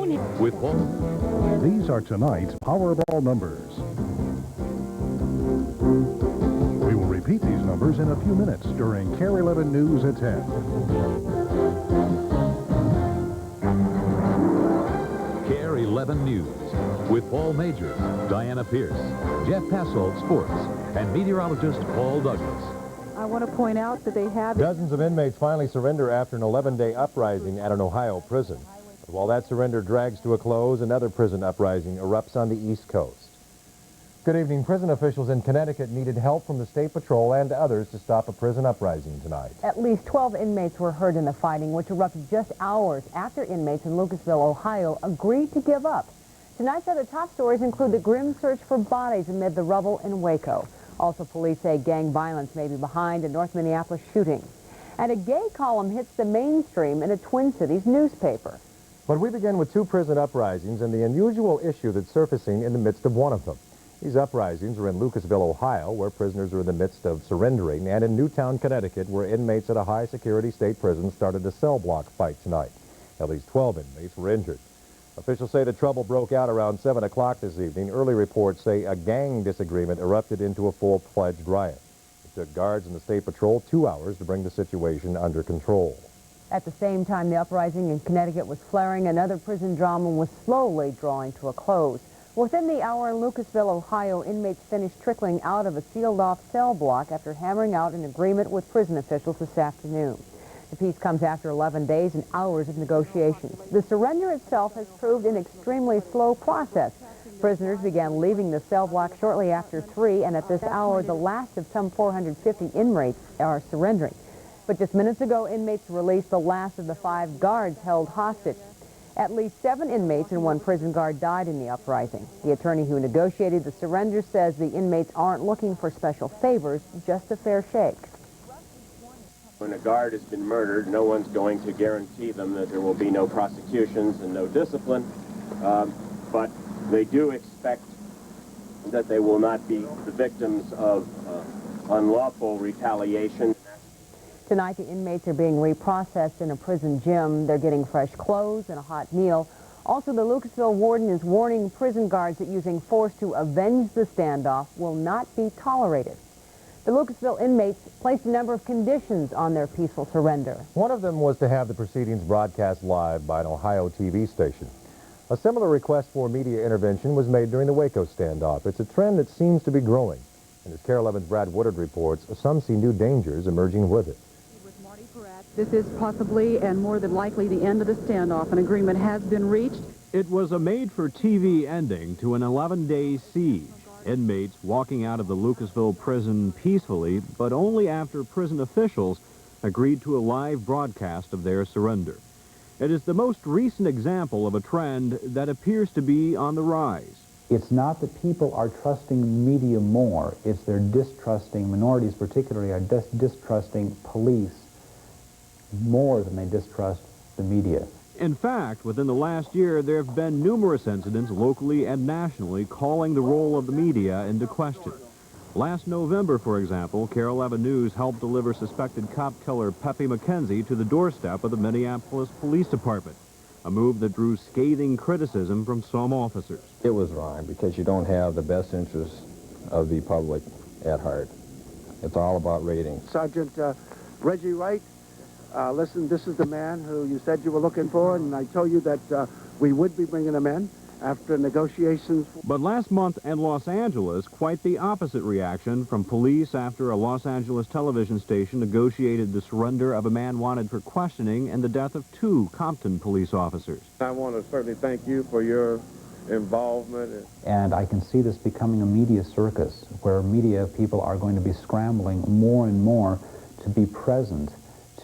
With Paul. These are tonight's Powerball numbers. We will repeat these numbers in a few minutes during KARE 11 News at 10. KARE 11 News with Paul Major, Diana Pierce, Jeff Passolt, Sports, and meteorologist Paul Douglas. I want to point out that they have... Dozens of inmates finally surrender after an 11-day uprising at an Ohio prison. But while that surrender drags to a close, another prison uprising erupts on the East Coast. Good evening. Prison officials in Connecticut needed help from the State Patrol and others to stop a prison uprising tonight. At least 12 inmates were hurt in the fighting, which erupted just hours after inmates in Lucasville, Ohio, agreed to give up. Tonight's other top stories include the grim search for bodies amid the rubble in Waco. Also, police say gang violence may be behind a North Minneapolis shooting. And a gay column hits the mainstream in a Twin Cities newspaper. But we begin with two prison uprisings and the unusual issue that's surfacing in the midst of one of them. These uprisings are in Lucasville, Ohio, where prisoners are in the midst of surrendering, and in Newtown, Connecticut, where inmates at a high-security state prison started a cell block fight tonight. At least 12 inmates were injured. Officials say the trouble broke out around 7 o'clock this evening. Early reports say a gang disagreement erupted into a full-fledged riot. It took guards and the State Patrol 2 hours to bring the situation under control. At the same time the uprising in Connecticut was flaring, another prison drama was slowly drawing to a close. Within the hour in Lucasville, Ohio, inmates finished trickling out of a sealed-off cell block after hammering out an agreement with prison officials this afternoon. The peace comes after 11 days and hours of negotiations. The surrender itself has proved an extremely slow process. Prisoners began leaving the cell block shortly after 3, and at this hour, the last of some 450 inmates are surrendering. But just minutes ago, inmates released the last of the 5 guards held hostage. At least 7 inmates and 1 prison guard died in the uprising. The attorney who negotiated the surrender says the inmates aren't looking for special favors, just a fair shake. When a guard has been murdered, no one's going to guarantee them that there will be no prosecutions and no discipline, but they do expect that they will not be the victims of unlawful retaliation. Tonight, the inmates are being reprocessed in a prison gym. They're getting fresh clothes and a hot meal. Also, the Lucasville warden is warning prison guards that using force to avenge the standoff will not be tolerated. The Lucasville inmates placed a number of conditions on their peaceful surrender. One of them was to have the proceedings broadcast live by an Ohio TV station. A similar request for media intervention was made during the Waco standoff. It's a trend that seems to be growing. And as KARE 11's Brad Woodard reports, some see new dangers emerging with it. This is possibly and more than likely the end of the standoff. An agreement has been reached. It was a made-for-TV ending to an 11-day siege. Inmates walking out of the Lucasville prison peacefully, but only after prison officials agreed to a live broadcast of their surrender. It is the most recent example of a trend that appears to be on the rise. It's not that people are trusting media more, it's they're distrusting, minorities particularly, are distrusting police more than they distrust the media. In fact, within the last year, there have been numerous incidents locally and nationally calling the role of the media into question. Last November, for example, KARE 11 News helped deliver suspected cop killer Pepe McKenzie to the doorstep of the Minneapolis Police Department, a move that drew scathing criticism from some officers. It was wrong because you don't have the best interests of the public at heart. It's all about ratings. Sergeant Reggie Wright, listen, this is the man who you said you were looking for, and I told you that we would be bringing him in after negotiations. But last month in Los Angeles, quite the opposite reaction from police after a Los Angeles television station negotiated the surrender of a man wanted for questioning and the death of 2 Compton police officers. I want to certainly thank you for your involvement. And I can see this becoming a media circus where media people are going to be scrambling more and more to be present,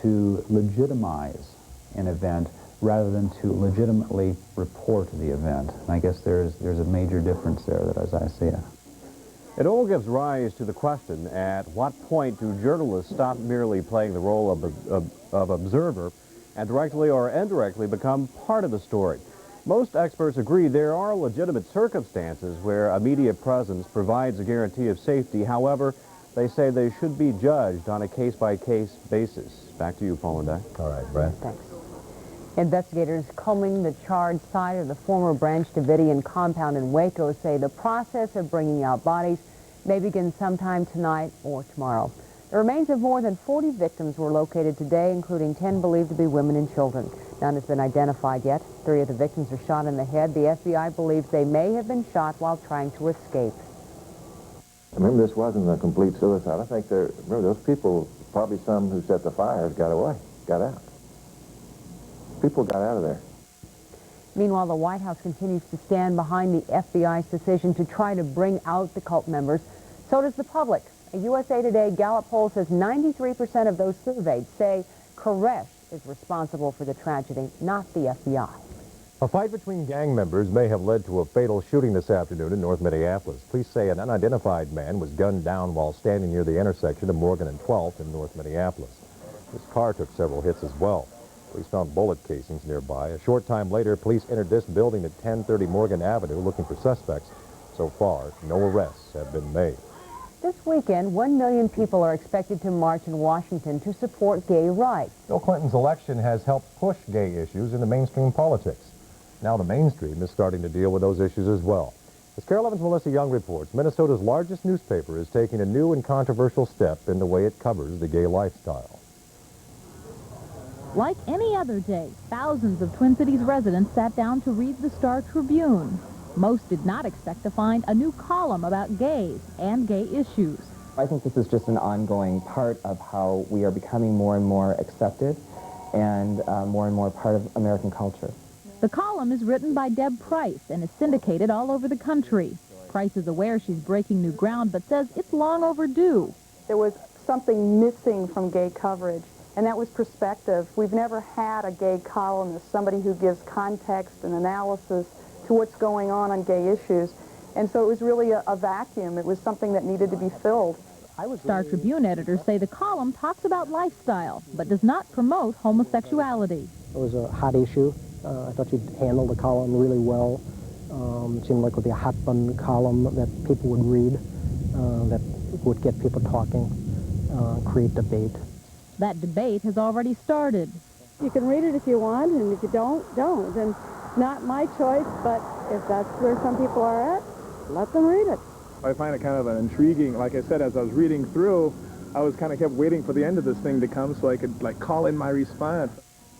to legitimize an event rather than to legitimately report the event. And I guess there's a major difference there that as I see it. It all gives rise to the question, at what point do journalists stop merely playing the role of observer and directly or indirectly become part of the story? Most experts agree there are legitimate circumstances where a media presence provides a guarantee of safety. However, they say they should be judged on a case-by-case basis. Back to you, Paul and Di. All right, Brad. Thanks. Investigators combing the charred side of the former Branch Davidian compound in Waco say the process of bringing out bodies may begin sometime tonight or tomorrow. The remains of more than 40 victims were located today, including 10 believed to be women and children. None has been identified yet. 3 of the victims are shot in the head. The FBI believes they may have been shot while trying to escape. Remember, this wasn't a complete suicide. I think remember, those people, probably some who set the fires, got away, got out. People got out of there. Meanwhile, the White House continues to stand behind the FBI's decision to try to bring out the cult members. So does the public. A USA Today Gallup poll says 93% of those surveyed say KARE is responsible for the tragedy, not the FBI. A fight between gang members may have led to a fatal shooting this afternoon in North Minneapolis. Police say an unidentified man was gunned down while standing near the intersection of Morgan and 12th in North Minneapolis. His car took several hits as well. Police found bullet casings nearby. A short time later, police entered this building at 1030 Morgan Avenue looking for suspects. So far, no arrests have been made. This weekend, 1 million people are expected to march in Washington to support gay rights. Bill Clinton's election has helped push gay issues into mainstream politics. Now the mainstream is starting to deal with those issues as well. As KARE 11's Melissa Young reports, Minnesota's largest newspaper is taking a new and controversial step in the way it covers the gay lifestyle. Like any other day, thousands of Twin Cities residents sat down to read the Star Tribune. Most did not expect to find a new column about gays and gay issues. I think this is just an ongoing part of how we are becoming more and more accepted and more part of American culture. The column is written by Deb Price and is syndicated all over the country. Price is aware she's breaking new ground, but says it's long overdue. There was something missing from gay coverage, and that was perspective. We've never had a gay columnist, somebody who gives context and analysis to what's going on gay issues. And so it was really a vacuum. It was something that needed to be filled. Star Tribune editors say the column talks about lifestyle, but does not promote homosexuality. It was a hot issue. I thought you'd handle the column really well. It seemed like it would be a hot-button column that people would read, that would get people talking, create debate. That debate has already started. You can read it if you want, and if you don't, don't. And not my choice, but if that's where some people are at, let them read it. I find it kind of an intriguing, like I said, as I was reading through, I was kind of kept waiting for the end of this thing to come so I could call in my response.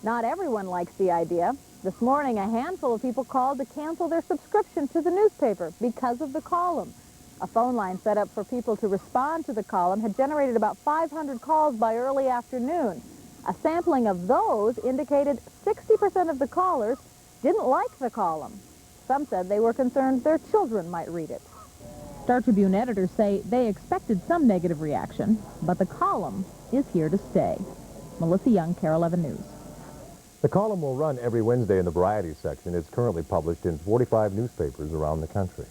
Not everyone likes the idea. This morning, a handful of people called to cancel their subscription to the newspaper because of the column. A phone line set up for people to respond to the column had generated about 500 calls by early afternoon. A sampling of those indicated 60% of the callers didn't like the column. Some said they were concerned their children might read it. Star Tribune editors say they expected some negative reaction, but the column is here to stay. Melissa Young, KARE 11 News. The column will run every Wednesday in the variety section. It's currently published in 45 newspapers around the country.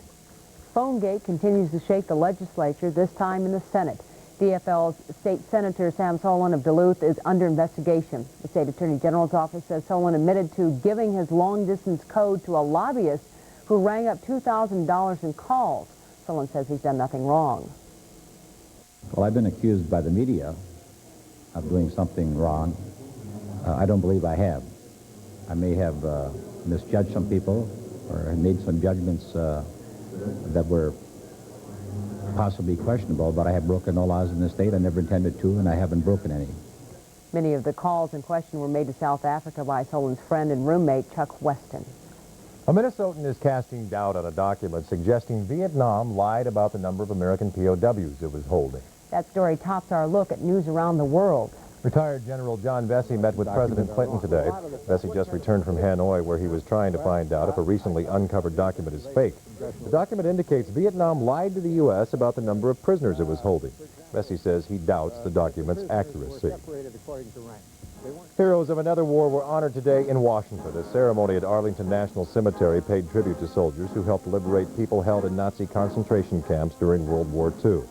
PhoneGate continues to shake the legislature, this time in the Senate. DFL's State Senator Sam Solon of Duluth is under investigation. The State Attorney General's office says Solon admitted to giving his long-distance code to a lobbyist who rang up $2,000 in calls. Solon says he's done nothing wrong. Well, I've been accused by the media of doing something wrong. I don't believe I have. I may have misjudged some people or made some judgments that were possibly questionable, but I have broken no laws in the state. I never intended to, and I haven't broken any. Many of the calls in question were made to South Africa by Solon's friend and roommate, Chuck Weston. A Minnesotan is casting doubt on a document suggesting Vietnam lied about the number of American POWs it was holding. That story tops our look at news around the world. Retired General John Vesey met with President Clinton today. Vesey just returned from Hanoi, where he was trying to find out if a recently uncovered document is fake. The document indicates Vietnam lied to the U.S. about the number of prisoners it was holding. Vesey says he doubts the document's accuracy. Heroes of another war were honored today in Washington. A ceremony at Arlington National Cemetery paid tribute to soldiers who helped liberate people held in Nazi concentration camps during World War II.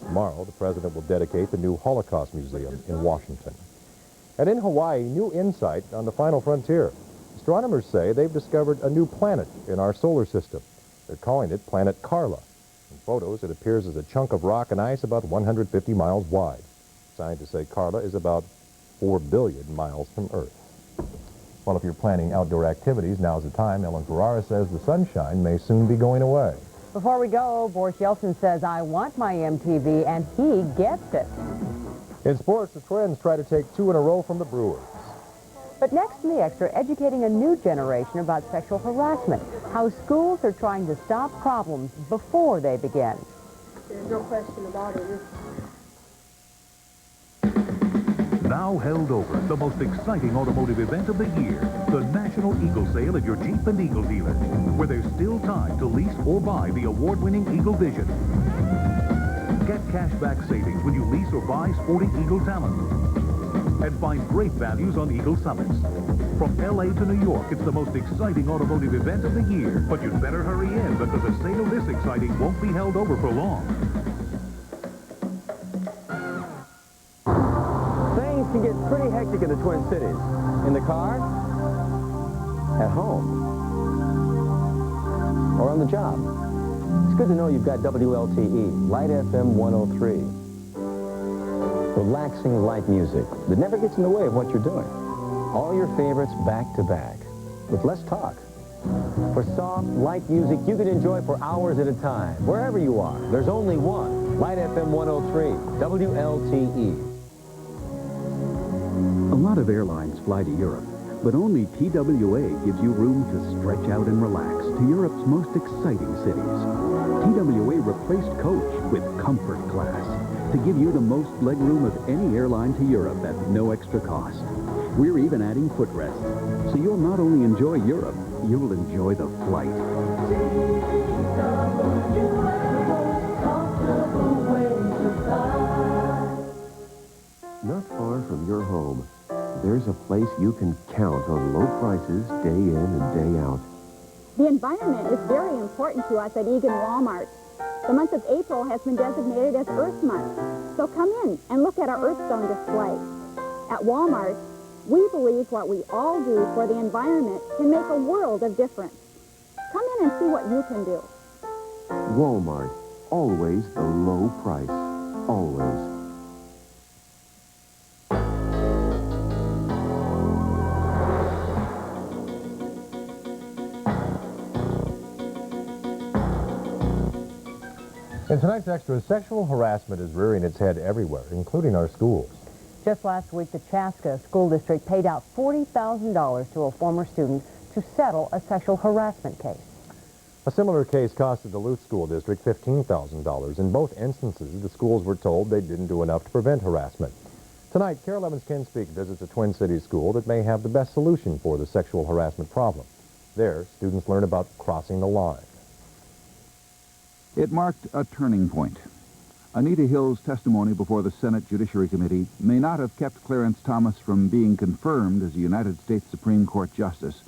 Tomorrow, the president will dedicate the new Holocaust Museum in Washington. And in Hawaii, new insight on the final frontier. Astronomers say they've discovered a new planet in our solar system. They're calling it Planet Carla. In photos, it appears as a chunk of rock and ice about 150 miles wide. Scientists say Carla is about 4 billion miles from Earth. Well, if you're planning outdoor activities, now's the time. Ellen Ferrara says the sunshine may soon be going away. Before we go, Boris Yeltsin says, I want my MTV, and he gets it. In sports, the Twins try to take 2 in a row from the Brewers. But next in the Extra, educating a new generation about sexual harassment, how schools are trying to stop problems before they begin. There's no question about it. Now held over, the most exciting automotive event of the year, the National Eagle Sale at your Jeep and Eagle dealer, where there's still time to lease or buy the award-winning Eagle Vision. Get cashback savings when you lease or buy sporty Eagle Talent. And find great values on Eagle Summits. From L.A. to New York, it's the most exciting automotive event of the year. But you'd better hurry in because a sale this exciting won't be held over for long. Things can get pretty hectic in the Twin Cities. In the car, at home, or on the job. It's good to know you've got WLTE, Light FM 103. Relaxing light music that never gets in the way of what you're doing. All your favorites back to back, with less talk. For soft, light music you can enjoy for hours at a time, wherever you are. There's only one, Light FM 103, WLTE. A lot of airlines fly to Europe, but only TWA gives you room to stretch out and relax to Europe's most exciting cities. TWA replaced coach with comfort class to give you the most legroom of any airline to Europe at no extra cost. We're even adding footrests, so you'll not only enjoy Europe, you'll enjoy the flight. Not far from your home, there's a place you can count on low prices day in and day out. The environment is very important to us at Egan Walmart. The month of April has been designated as Earth Month, so come in and look at our Earthstone display. At Walmart, we believe what we all do for the environment can make a world of difference. Come in and see what you can do. Walmart, always the low price, always. In tonight's Extra, sexual harassment is rearing its head everywhere, including our schools. Just last week, the Chaska School District paid out $40,000 to a former student to settle a sexual harassment case. A similar case cost the Duluth School District $15,000. In both instances, the schools were told they didn't do enough to prevent harassment. Tonight, KARE 11's Ken Speak visits a Twin Cities school that may have the best solution for the sexual harassment problem. There, students learn about crossing the line. It marked a turning point. Anita Hill's testimony before the Senate Judiciary Committee may not have kept Clarence Thomas from being confirmed as a United States Supreme Court Justice,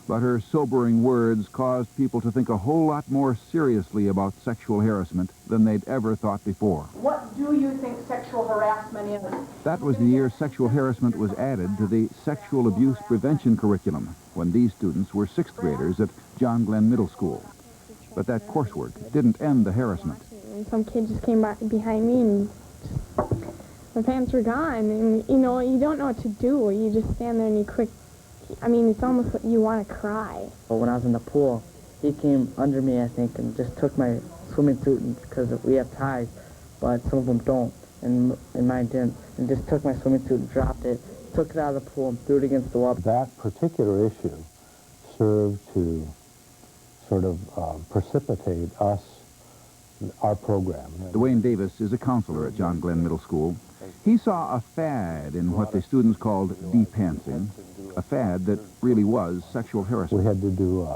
but her sobering words caused people to think a whole lot more seriously about sexual harassment than they'd ever thought before. What do you think sexual harassment is? That was the year sexual harassment was added to the sexual abuse prevention curriculum when these students were 6th graders at John Glenn Middle School. But that coursework didn't end the harassment. And some kid just came back behind me and my pants were gone. And, you know, you don't know what to do. You just stand there and you quick, I mean, it's almost like you want to cry. When I was in the pool, he came under me, I think, and just took my swimming suit because we have ties, but some of them don't, and mine didn't. And just took my swimming suit and dropped it, took it out of the pool and threw it against the wall. That particular issue served to sort of precipitate our program. Dwayne Davis is a counselor at John Glenn Middle School. He saw a fad in what the students called de-pantsing, a fad that really was sexual harassment. We had to do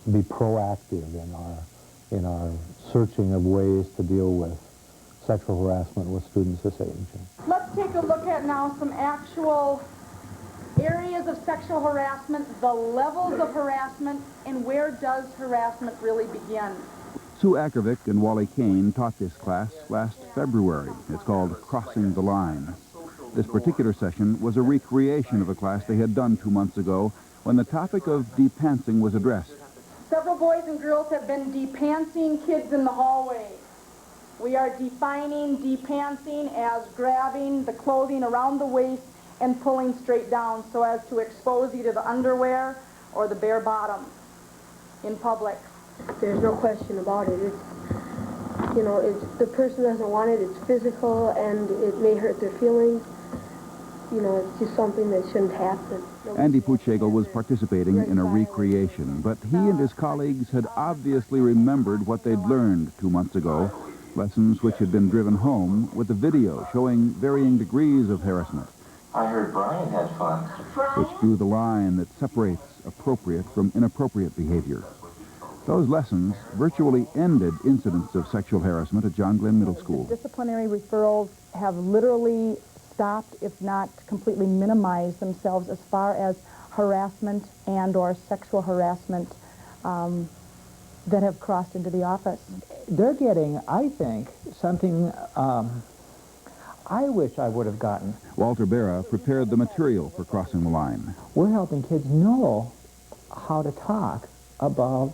be proactive in our searching of ways to deal with sexual harassment with students this age. Let's take a look at now some actual areas of sexual harassment, the levels of harassment, and where does harassment really begin. Sue Ackervick and Wally Kane taught this class last February. It's called Crossing the Line. This particular session was a recreation of a class they had done 2 months ago when the topic of de-pantsing was addressed. Several boys and girls have been de-pantsing kids in the hallway. We are defining de-pantsing as grabbing the clothing around the waist and pulling straight down so as to expose either the underwear or the bare bottom in public. There's no question about it. You know, the person doesn't want it, it's physical, and it may hurt their feelings. You know, it's just something that shouldn't happen. Andy Puchegel was participating in a recreation, but he and his colleagues had obviously remembered what they'd learned 2 months ago, lessons which had been driven home with a video showing varying degrees of harassment. I heard Brian had fun. Which drew the line that separates appropriate from inappropriate behavior. Those lessons virtually ended incidents of sexual harassment at John Glenn Middle School. Disciplinary referrals have literally stopped, if not completely minimized themselves as far as harassment and or sexual harassment that have crossed into the office. They're getting, I think, something I wish I would have gotten. Walter Berra prepared the material for crossing the line. We're helping kids know how to talk about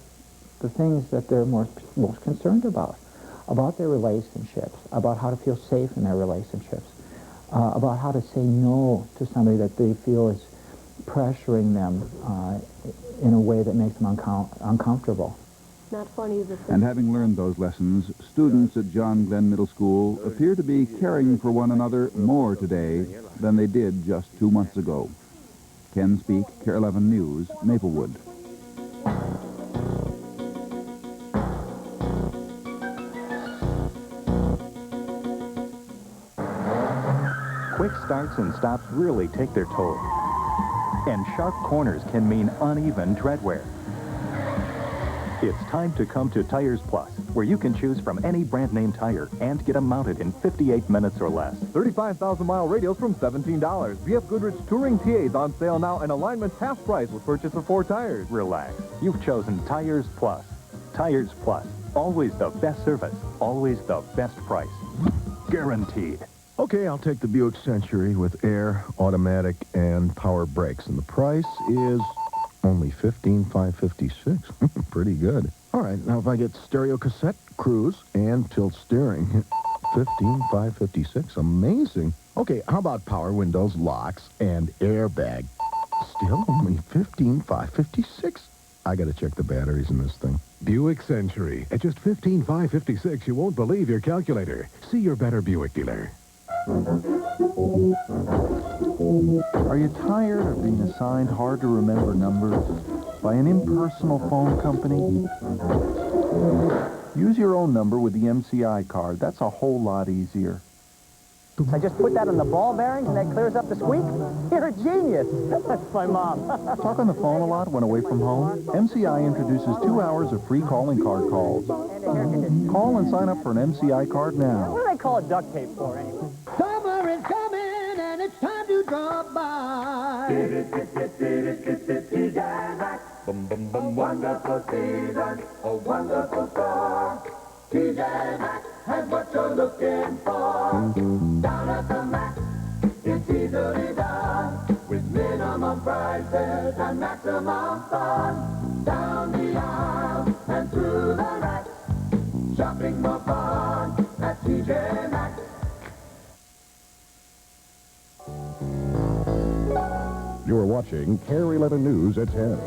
the things that they're most concerned about their relationships, about how to feel safe in their relationships, about how to say no to somebody that they feel is pressuring them in a way that makes them uncomfortable. Not funny is a thing. And having learned those lessons, students at John Glenn Middle School appear to be caring for one another more today than they did just 2 months ago. Ken Speak, KARE 11 News, Maplewood. Quick starts and stops really take their toll. And sharp corners can mean uneven treadwear. It's time to come to Tires Plus, where you can choose from any brand name tire and get them mounted in 58 minutes or less. 35,000-mile radials from $17. BF Goodrich Touring TAs on sale now, and alignment's half price with purchase of 4 tires. Relax. You've chosen Tires Plus. Tires Plus. Always the best service. Always the best price. Guaranteed. Okay, I'll take the Buick Century with air, automatic, and power brakes. And the price is only $15,556. Pretty good. All right, now if I get stereo cassette, cruise, and tilt steering, $15,556. Amazing. Okay, how about power windows, locks, and airbag? Still only $15,556. I got to check the batteries in this thing. Buick Century. At just $15,556, you won't believe your calculator. See your better Buick dealer. Are you tired of being assigned hard-to-remember numbers by an impersonal phone company? Use your own number with the MCI card. That's a whole lot easier. I just put that on the ball bearings and that clears up the squeak? You're a genius. That's my mom. Talk on the phone a lot when away from home? MCI introduces 2 hours of free calling card calls. Call and sign up for an MCI card now. What do they call a duct tape for anyway? Summer is coming and it's time to drop by. A wonderful season, a wonderful store. TJ Maxx has what you're looking for. Down at the Max, it's easily done. With minimum prices and maximum fun. Down the aisle and through the racks. Shopping more fun at TJ Maxx. You're watching KARE 11 News at 10.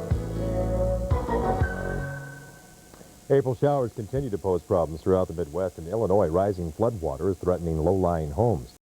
April showers continue to pose problems throughout the Midwest. In Illinois, rising floodwater is threatening low-lying homes.